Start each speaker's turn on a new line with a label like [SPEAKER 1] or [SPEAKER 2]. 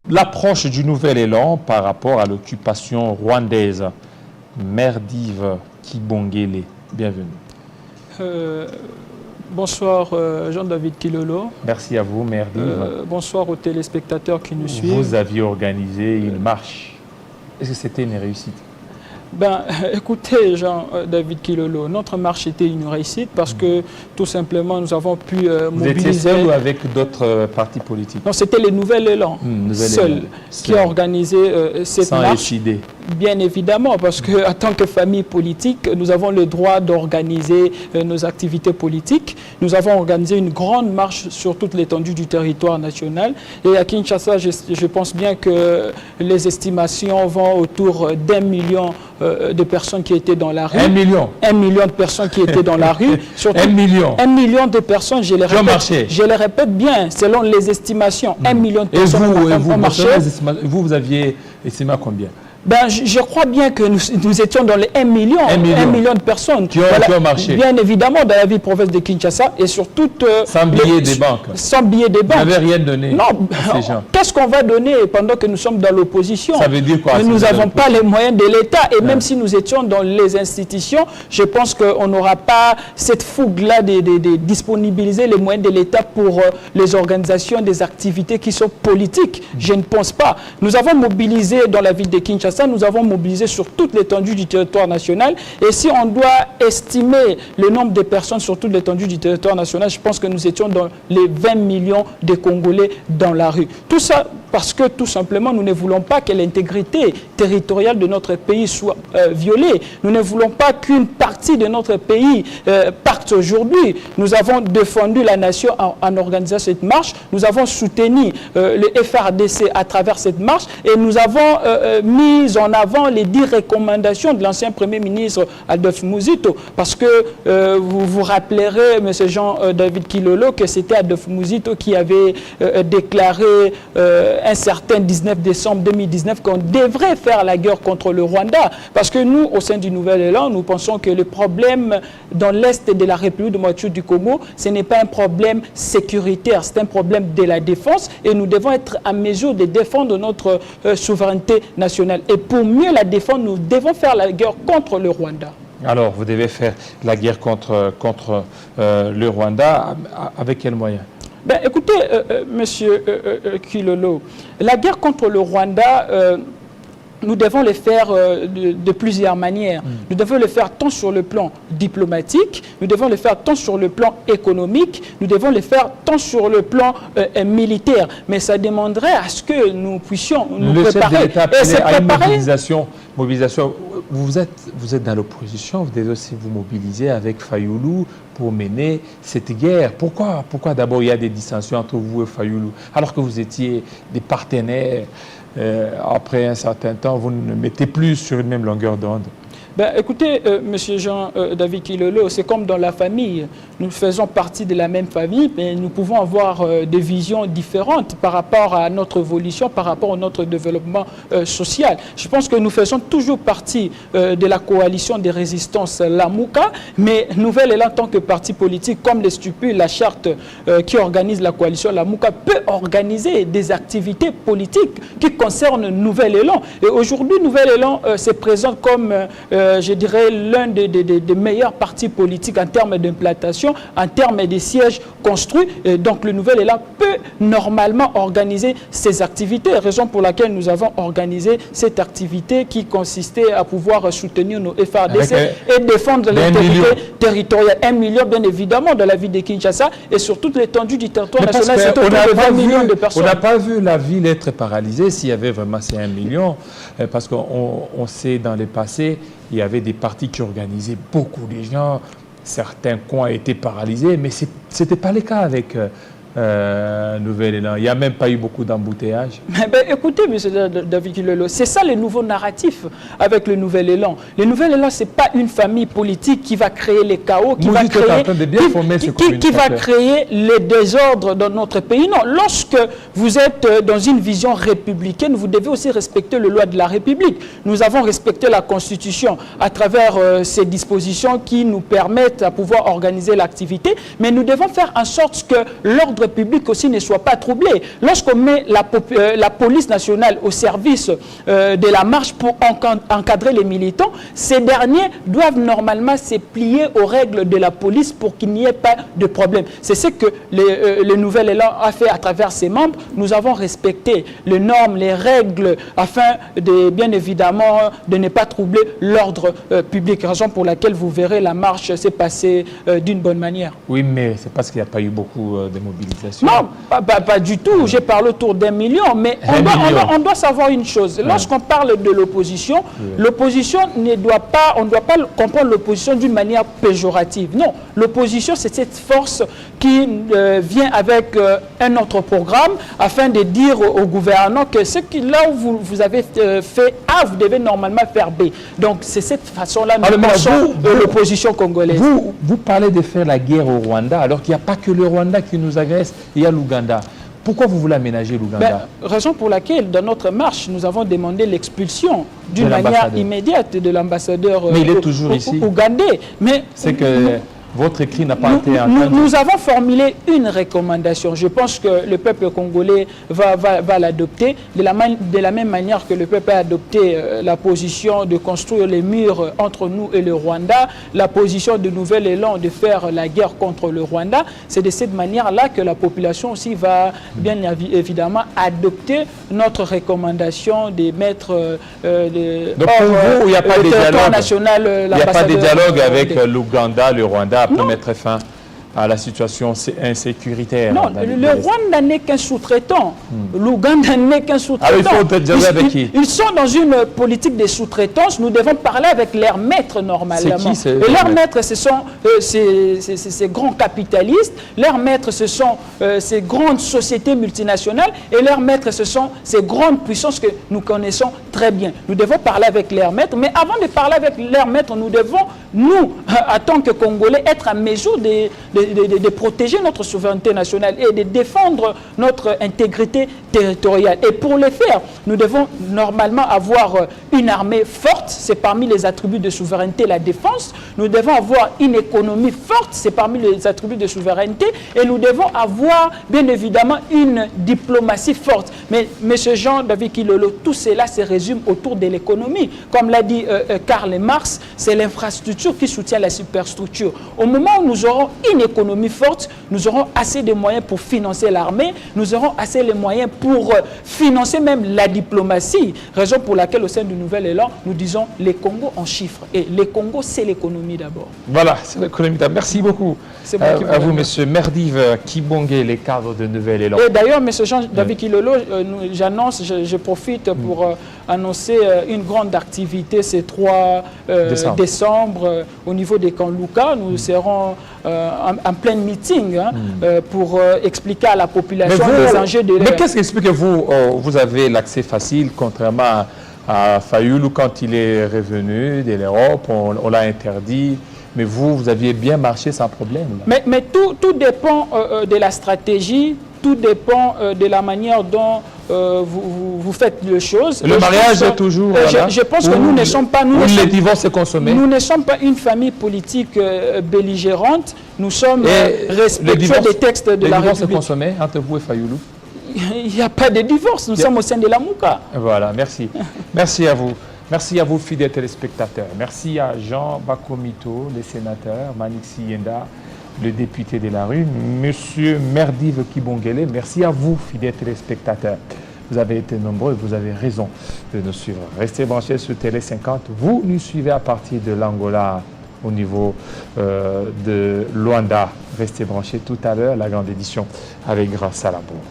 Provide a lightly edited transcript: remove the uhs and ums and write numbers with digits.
[SPEAKER 1] l'approche du nouvel élan par rapport à l'occupation rwandaise. Mère d'Yves Kibongele, bienvenue.
[SPEAKER 2] Bonsoir Jean-David Kilolo.
[SPEAKER 1] Merci à vous, Mère d'Yves.
[SPEAKER 2] Bonsoir aux téléspectateurs qui nous suivent.
[SPEAKER 1] Vous aviez organisé une marche. Est-ce que c'était une réussite?
[SPEAKER 2] Ben, écoutez, Jean-David Kilolo, notre marche était une réussite parce que tout simplement nous avons pu mobiliser...
[SPEAKER 1] Vous étiez seul ou avec d'autres partis politiques?
[SPEAKER 2] Non, c'était le Nouvel Élan, seul, qui a organisé cette marche.
[SPEAKER 1] Sans idée.
[SPEAKER 2] Bien évidemment, parce qu'en tant que famille politique, nous avons le droit d'organiser nos activités politiques. Nous avons organisé une grande marche sur toute l'étendue du territoire national. Et à Kinshasa, je pense bien que les estimations vont autour d'1 million de personnes qui étaient dans la rue.
[SPEAKER 1] 1 million?
[SPEAKER 2] 1 million de personnes qui étaient dans la rue. Surtout
[SPEAKER 1] 1 million?
[SPEAKER 2] 1 million de personnes, je les répète bien, selon les estimations. 1 million de personnes ont marché.
[SPEAKER 1] Vous aviez estimé à combien?
[SPEAKER 2] Ben, je crois bien que nous étions dans les 1 million de personnes
[SPEAKER 1] qui ont marché.
[SPEAKER 2] Bien évidemment, dans la ville province de Kinshasa et sur toutes...
[SPEAKER 1] sans billets des banques.
[SPEAKER 2] Sans billets des banques.
[SPEAKER 1] Vous n'avez rien donné.
[SPEAKER 2] Non, qu'est-ce qu'on va donner pendant que nous sommes dans l'opposition?
[SPEAKER 1] Ça veut dire quoi?
[SPEAKER 2] Nous n'avons pas les moyens de l'État. Et même si nous étions dans les institutions, je pense qu'on n'aura pas cette fougue-là de disponibiliser les moyens de l'État pour les organisations des activités qui sont politiques. Je ne pense pas. Nous avons mobilisé dans la ville de Kinshasa, nous avons mobilisé sur toute l'étendue du territoire national. Et si on doit estimer le nombre de personnes sur toute l'étendue du territoire national, je pense que nous étions dans les 20 millions de Congolais dans la rue. Tout ça parce que tout simplement, nous ne voulons pas que l'intégrité territoriale de notre pays soit violée. Nous ne voulons pas qu'une partie de notre pays parte aujourd'hui. Nous avons défendu la nation en organisant cette marche. Nous avons soutenu le FRDC à travers cette marche et nous avons mis en avant les 10 recommandations de l'ancien Premier ministre Adolphe Muzito. Parce que vous vous rappellerez, M. Jean-David Kilolo, que c'était Adolphe Muzito qui avait déclaré un certain 19 décembre 2019 qu'on devrait faire la guerre contre le Rwanda. Parce que nous, au sein du Nouvel Élan, nous pensons que le problème dans l'Est de la République démocratique du Congo, ce n'est pas un problème sécuritaire, c'est un problème de la défense et nous devons être en mesure de défendre notre souveraineté nationale. Et pour mieux la défendre, nous devons faire la guerre contre le Rwanda.
[SPEAKER 1] Alors, vous devez faire la guerre contre le Rwanda. Avec quels moyens?
[SPEAKER 2] Ben, écoutez, monsieur Kilolo, la guerre contre le Rwanda, nous devons le faire de plusieurs manières. Nous devons le faire tant sur le plan diplomatique, nous devons le faire tant sur le plan économique, nous devons le faire tant sur le plan militaire. Mais ça demanderait à ce que nous puissions nous préparer.
[SPEAKER 1] Et c'est préparer. Mobilisation. Vous êtes dans l'opposition, vous devez aussi vous mobiliser avec Fayoulou pour mener cette guerre. Pourquoi d'abord il y a des dissensions entre vous et Fayoulou alors que vous étiez des partenaires? Après un certain temps, vous ne mettez plus sur une même longueur d'onde.
[SPEAKER 2] Ben, écoutez, monsieur Jean-David Kilolo, c'est comme dans la famille. Nous faisons partie de la même famille, mais nous pouvons avoir des visions différentes par rapport à notre évolution, par rapport à notre développement social. Je pense que nous faisons toujours partie de la coalition des résistances Lamouka, mais Nouvel Élan, en tant que parti politique, comme le stipule la charte qui organise la coalition Lamouka, peut organiser des activités politiques qui concernent Nouvel Élan. Et aujourd'hui, Nouvel Élan se présente comme... je dirais, l'un des meilleurs partis politiques en termes d'implantation, en termes de sièges construits. Et donc, le Nouvel Élan peut normalement organiser ces activités, raison pour laquelle nous avons organisé cette activité qui consistait à pouvoir soutenir nos FRDC et défendre l'intégrité territoriale. 1 million, bien évidemment, dans la ville de Kinshasa et sur toute l'étendue du territoire national. C'est autour de 20 millions de personnes.
[SPEAKER 1] On n'a pas vu la ville être paralysée s'il y avait vraiment ces 1 million, parce qu'on sait dans le passé, il y avait des partis qui organisaient beaucoup de gens. Certains coins étaient paralysés, mais ce n'était pas le cas avec Nouvel Élan. Il n'y a même pas eu beaucoup d'embouteillages.
[SPEAKER 2] Écoutez, M. David Kilolo, c'est ça le nouveau narratif avec le Nouvel Élan. Le Nouvel Élan, ce n'est pas une famille politique qui va créer les chaos, qui va créer les désordres dans notre pays. Non, lorsque vous êtes dans une vision républicaine, vous devez aussi respecter les lois de la République. Nous avons respecté la Constitution à travers ces dispositions qui nous permettent à pouvoir organiser l'activité, mais nous devons faire en sorte que l'ordre l'ordre public aussi ne soit pas troublé. Lorsqu'on met la police nationale au service de la marche pour encadrer les militants, ces derniers doivent normalement se plier aux règles de la police pour qu'il n'y ait pas de problème. C'est ce que le Nouvel Élan a fait à travers ses membres. Nous avons respecté les normes, les règles, afin de, bien évidemment, de ne pas troubler l'ordre public. Raison pour laquelle vous verrez la marche s'est passée d'une bonne manière.
[SPEAKER 1] Oui, mais c'est parce qu'il n'y a pas eu beaucoup de mobilisation.
[SPEAKER 2] Non, pas du tout. J'ai parlé autour d'1 million, mais on doit savoir une chose. Lorsqu'on parle de l'opposition, l'opposition ne doit pas, on ne doit pas comprendre l'opposition d'une manière péjorative. Non, l'opposition, c'est cette force qui vient avec un autre programme afin de dire au gouvernement que ce qui, là où vous avez fait A, vous devez normalement faire B. Donc, c'est cette façon-là nous pensons de l'opposition congolaise.
[SPEAKER 1] Vous parlez de faire la guerre au Rwanda, alors qu'il n'y a pas que le Rwanda qui nous agresse, il y a l'Ouganda. Pourquoi vous voulez aménager l'Ouganda?
[SPEAKER 2] Raison pour laquelle, dans notre marche, nous avons demandé l'expulsion d'une manière immédiate de l'ambassadeur ougandais. Mais
[SPEAKER 1] c'est que votre écrit n'a pas été entendu.
[SPEAKER 2] Nous avons formulé une recommandation. Je pense que le peuple congolais va l'adopter de la même manière que le peuple a adopté la position de construire les murs entre nous et le Rwanda, la position de Nouvel Élan de faire la guerre contre le Rwanda. C'est de cette manière-là que la population aussi va bien évidemment adopter notre recommandation de mettre
[SPEAKER 1] donc pour vous, il n'y a pas de dialogue national. Il n'y a pas de dialogue avec l'Ouganda, le Rwanda pour mettre fin à la situation insécuritaire.
[SPEAKER 2] Non, le Rwanda n'est qu'un sous-traitant. L'Ouganda n'est qu'un sous-traitant.
[SPEAKER 1] Alors il faut dialoguer avec qui?
[SPEAKER 2] Ils sont dans une politique de sous-traitance. Nous devons parler avec leurs maîtres normalement. Et leurs maîtres, ce sont ces grands capitalistes. Leurs maîtres, ce sont ces grandes sociétés multinationales. Et leurs maîtres, ce sont ces grandes puissances que nous connaissons très bien. Nous devons parler avec leurs maîtres. Mais avant de parler avec leurs maîtres, nous devons, nous, en tant que Congolais, être en mesure de protéger notre souveraineté nationale et de défendre notre intégrité territoriale. Et pour le faire, nous devons normalement avoir une armée forte, c'est parmi les attributs de souveraineté la défense. Nous devons avoir une économie forte, c'est parmi les attributs de souveraineté. Et nous devons avoir, bien évidemment, une diplomatie forte. Mais M. Jean-David Kilolo, tout cela se résume autour de l'économie. Comme l'a dit Karl Marx, c'est l'infrastructure qui soutient la superstructure. Au moment où nous aurons une économie forte, nous aurons assez de moyens pour financer l'armée, nous aurons assez de moyens pour financer même la diplomatie. Raison pour laquelle au sein du Nouvel Élan, nous disons les Congos en chiffres. Et les Congos, c'est l'économie d'abord.
[SPEAKER 1] Voilà, c'est l'économie d'abord. Merci beaucoup à vous, M. Merdive Kibongé, les cadres de Nouvel Élan.
[SPEAKER 2] Et d'ailleurs, M. Jean-David Kilolo, j'annonce, je profite pour annoncer une grande activité ce 3 décembre au niveau des camps Luka. Nous serons en plein meeting pour expliquer à la population les enjeux de
[SPEAKER 1] Mais qu'est-ce qui explique que vous avez l'accès facile, contrairement à Fayoulou quand il est revenu de l'Europe, on l'a interdit, mais vous aviez bien marché sans problème.
[SPEAKER 2] Mais tout dépend de la stratégie, tout dépend de la manière dont vous faites les choses.
[SPEAKER 1] Le mariage est toujours...
[SPEAKER 2] je pense que nous ne sommes pas...
[SPEAKER 1] le divorce est consommé.
[SPEAKER 2] Nous ne sommes pas une famille politique belligérante. Nous sommes respectueux des textes de la République. Le divorce est consommé
[SPEAKER 1] entre vous et Fayoulou?
[SPEAKER 2] Il n'y a pas de divorce. Nous sommes au sein de la Mouka.
[SPEAKER 1] Voilà, merci. Merci à vous. Merci à vous, fidèles téléspectateurs. Merci à Jean Bakomito, le sénateur, Manixi Yenda, le député de la rue, Monsieur Merdive Kibongele. Merci à vous, fidèles téléspectateurs. Vous avez été nombreux et vous avez raison de nous suivre. Restez branchés sur Télé 50. Vous nous suivez à partir de l'Angola au niveau de Luanda. Restez branchés tout à l'heure, la grande édition avec Grâce à la Bourre.